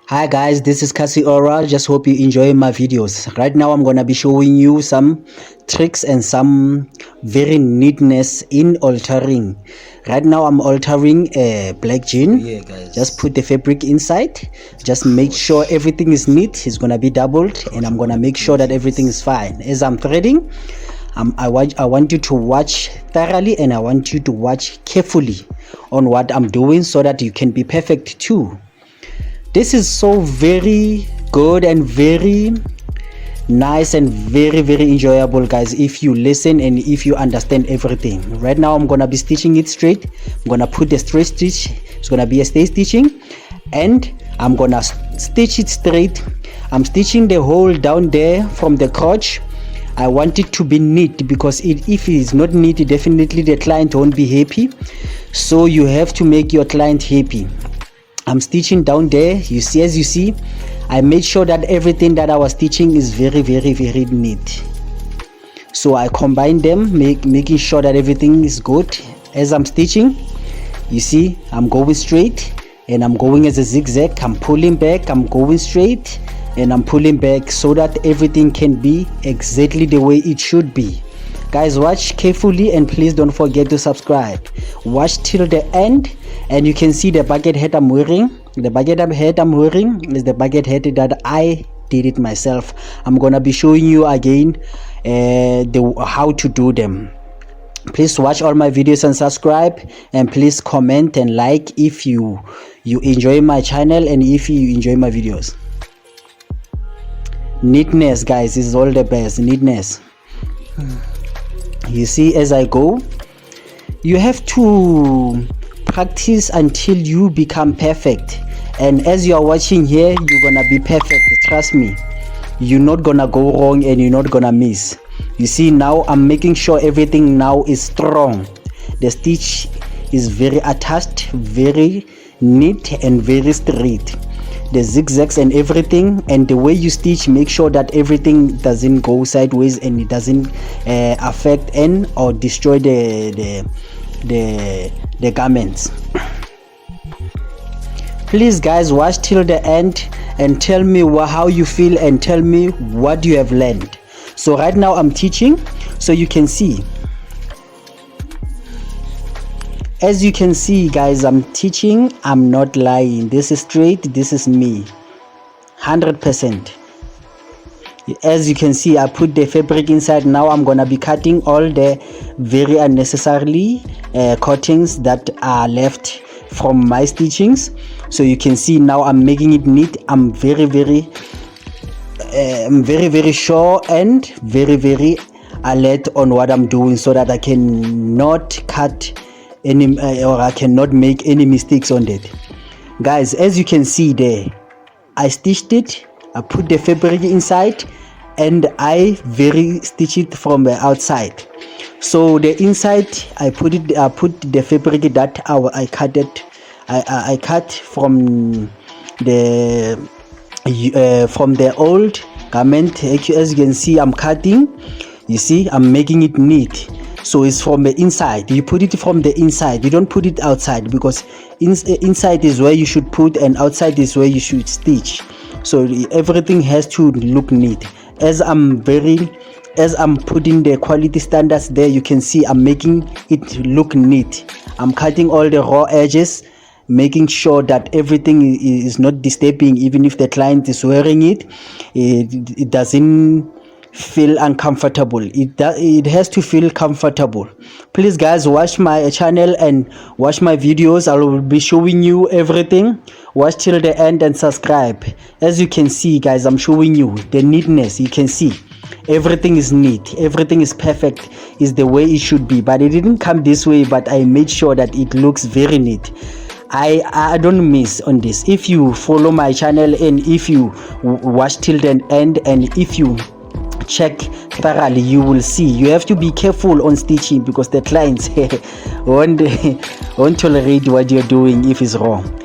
Hi guys, this is Kasi Aura. Just hope you enjoy my videos. Right now I'm gonna be showing you some tricks and some very neatness in altering. Right now I'm altering a black jean. Yeah, guys. Just put the fabric inside. Just make sure everything is neat. It's gonna be doubled, and I'm gonna make sure that everything is fine. As I'm threading, I want you to watch thoroughly, and I want you to watch carefully on what I'm doing so that you can be perfect too. This is so very good and very nice and very enjoyable, guys, if you listen and if you understand everything. Right now I'm gonna be stitching it straight. I'm gonna put the straight stitch. It's gonna be a stay stitching, and I'm gonna stitch it straight. I'm stitching the hole down there from the crotch. I want it to be neat, because if it is not neat, definitely the client won't be happy. So you have to make your client happy. I'm stitching down there. As you see, I made sure that everything that I was stitching is very neat. So I combine them, making sure that everything is good. As I'm stitching, you see, I'm going straight and I'm going as a zigzag. I'm pulling back, I'm going straight and I'm pulling back, so that everything can be exactly the way it should be. Guys, watch carefully and please don't forget to subscribe. Watch till the end, and you can see the bucket hat I'm wearing. The bucket hat I'm wearing is the bucket hat that I did it myself. I'm gonna be showing you again how to do them. Please watch all my videos and subscribe, and please comment and like if you enjoy my channel and if you enjoy my videos. Neatness, guys, is all the best. Neatness. You see, as I go, you have to practice until you become perfect, and as you are watching here, you're gonna be perfect. Trust me, you're not gonna go wrong and you're not gonna miss. You see, now I'm making sure everything now is strong. The stitch is very attached, very neat and very straight. The zigzags and everything, and the way you stitch, make sure that everything doesn't go sideways and it doesn't affect and or destroy the garments. Please, guys, watch till the end and tell me how you feel and tell me what you have learned. So right now I'm teaching, so you can see. As you can see, guys, I'm teaching. I'm not lying. This is straight. This is me, 100%. As you can see, I put the fabric inside. Now I'm gonna be cutting all the very unnecessarily cuttings that are left from my stitchings. So you can see now I'm making it neat. I'm very sure and very alert on what I'm doing, so that I cannot cut any or I cannot make any mistakes on it. Guys, as you can see there, I stitched it. I put the fabric inside and I stitch it from the outside. So the inside, I put the fabric that I cut it. I cut from the old garment. As you can see, I'm cutting. You see, I'm making it neat. So it's from the inside. You put it from the inside. You don't put it outside, because inside is where you should put and outside is where you should stitch. So everything has to look neat. As I'm putting the quality standards there, you can see I'm making it look neat. I'm cutting all the raw edges, making sure that everything is not disturbing. Even if the client is wearing it, it doesn't feel uncomfortable. It has to feel comfortable. Please, guys, watch my channel and watch my videos. I will be showing you everything. Watch till the end and subscribe. As you can see, guys, I'm showing you the neatness. You can see everything is neat, everything is perfect, is the way it should be. But it didn't come this way, but I made sure that it looks very neat. I don't miss on this. If you follow my channel and if you watch till the end and if you check thoroughly, you will see. You have to be careful on stitching, because the clients won't tolerate what you're doing if it's wrong.